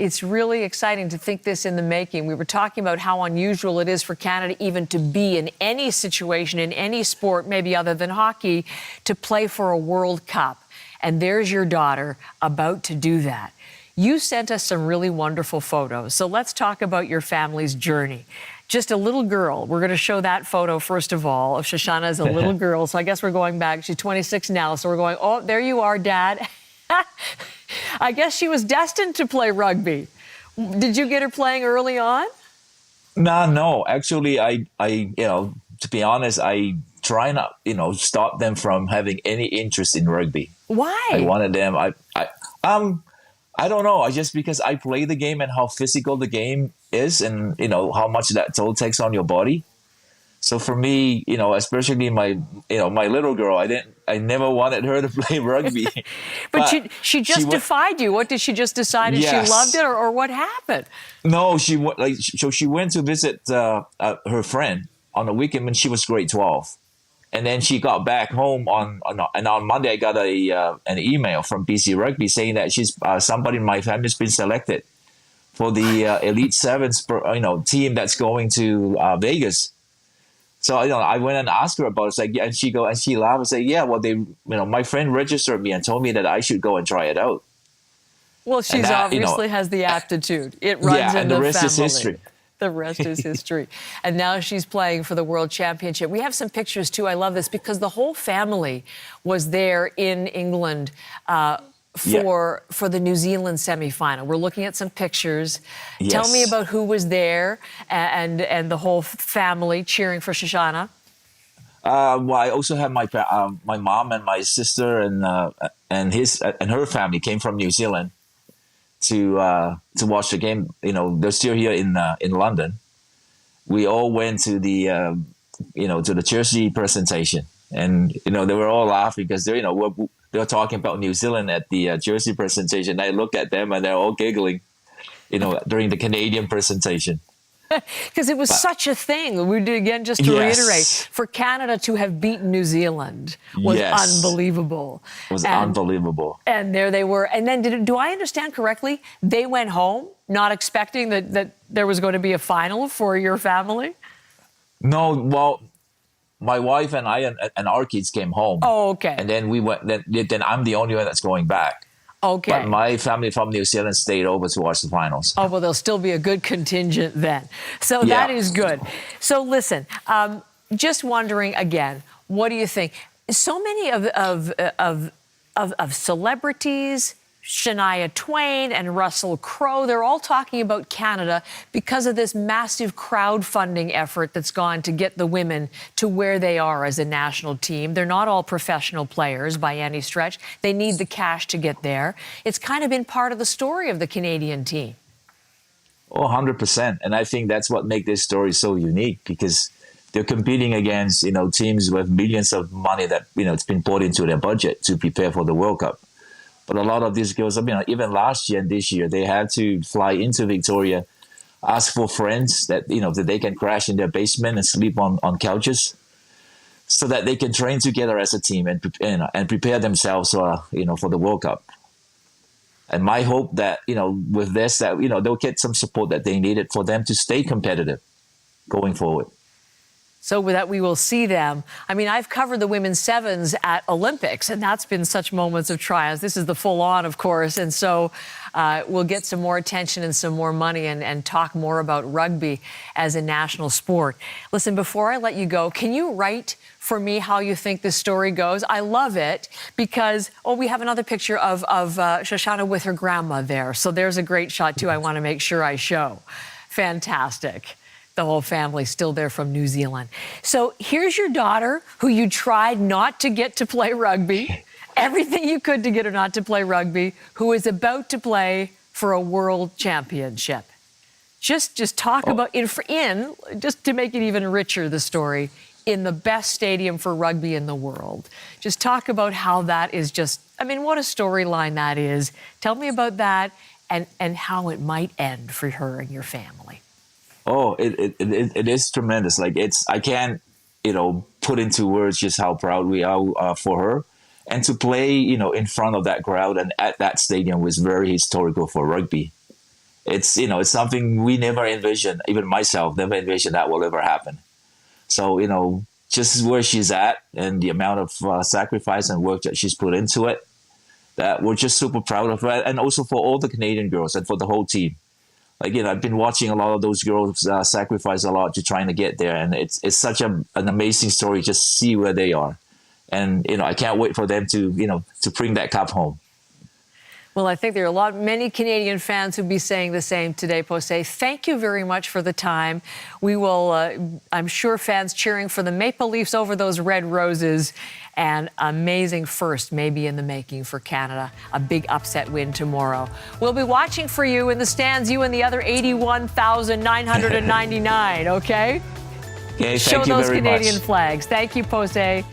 it's really exciting to think this in the making. We were talking about how unusual it is for Canada even to be in any situation, in any sport, maybe other than hockey, to play for a World Cup. And there's your daughter about to do that. You sent us some really wonderful photos. So let's talk about your family's journey. Just a little girl. We're going to show that photo, first of all, of Shoshanah as a little girl. So I guess we're going back. She's 26 now. So we're going, oh, there you are, Dad. I guess she was destined to play rugby. Did you get her playing early on? No. Actually, I, to be honest, I try not, stop them from having any interest in rugby. Why? I wanted them. I don't know. Just because I play the game and how physical the game is, and how much that toll takes on your body. So for me, especially my little girl, I never wanted her to play rugby. but she just defied you. What did she just decide? Yes. She loved it, or what happened? No, she went to visit her friend on the weekend when she was grade 12. And then she got back home and on Monday I got an email from BC Rugby saying that she's somebody in my family has been selected for the Elite Sevens team that's going to Vegas. So I went and asked her about it. It's like, yeah, and she laughed and said, yeah, well my friend registered me and told me that I should go and try it out. Well, she's obviously has the aptitude. It runs in the family. And the rest is history. The rest is history. And now she's playing for the World Championship. We have some pictures, too. I love this because the whole family was there in England for the New Zealand semifinal. We're looking at some pictures. Yes. Tell me about who was there and the whole family cheering for Shoshanah. Well, I also have my mom and my sister and her family came from New Zealand to watch the game. They're still here in London. We all went to the to the jersey presentation, and they were all laughing because they were talking about New Zealand at the jersey presentation. I looked at them and they're all giggling, during the Canadian presentation. Because it was such a thing. We did again, just to reiterate, for Canada to have beaten New Zealand was unbelievable. It was unbelievable. And there they were. And then, do I understand correctly? They went home not expecting that there was going to be a final for your family? No, well, my wife and I and our kids came home. Oh, okay. And then we went. Then I'm the only one that's going back. Okay. But my family from New Zealand stayed over to watch the finals. Oh, well, there'll still be a good contingent then. So that is good. So listen, just wondering again, what do you think? So many of celebrities, Shania Twain and Russell Crowe, they're all talking about Canada because of this massive crowdfunding effort that's gone to get the women to where they are as a national team. They're not all professional players by any stretch. They need the cash to get there. It's kind of been part of the story of the Canadian team. Oh, 100%. And I think that's what makes this story so unique, because they're competing against, teams with millions of money that, it's been poured into their budget to prepare for the World Cup. But a lot of these girls, even last year and this year, they had to fly into Victoria, ask for friends that, that they can crash in their basement and sleep on couches so that they can train together as a team and prepare themselves, for the World Cup. And my hope that, with this, that, they'll get some support that they needed for them to stay competitive going forward. So that we will see them. I mean, I've covered the women's sevens at Olympics, and that's been such moments of triumph. This is the full-on, of course, and so we'll get some more attention and some more money and talk more about rugby as a national sport. Listen, before I let you go, can you write for me how you think this story goes? I love it because, we have another picture of Shoshanah with her grandma there. So there's a great shot, too, I want to make sure I show. Fantastic. The whole family still there from New Zealand. So here's your daughter, who you tried not to get to play rugby, everything you could to get her not to play rugby, who is about to play for a world championship. Just talk about, just to make it even richer, the story, in the best stadium for rugby in the world. Just talk about how that is what a storyline that is. Tell me about that and how it might end for her and your family. Oh, it is tremendous. Like I can't, put into words just how proud we are for her. And to play, in front of that crowd and at that stadium was very historical for rugby. it's it's something we never envisioned. Even myself never envisioned that will ever happen. So just where she's at and the amount of sacrifice and work that she's put into it, that we're just super proud of her, and also for all the Canadian girls and for the whole team. Like I've been watching a lot of those girls sacrifice a lot to trying to get there, and it's such an amazing story. Just see where they are, and I can't wait for them to to bring that cup home. Well, I think there are many Canadian fans who'd be saying the same today, Posey. Thank you very much for the time. We will, I'm sure, fans cheering for the Maple Leafs over those Red Roses. And amazing first, maybe in the making for Canada. A big upset win tomorrow. We'll be watching for you in the stands, you and the other 81,999, okay? Okay, thank Show you those very Canadian much. flags. Thank you, Posey.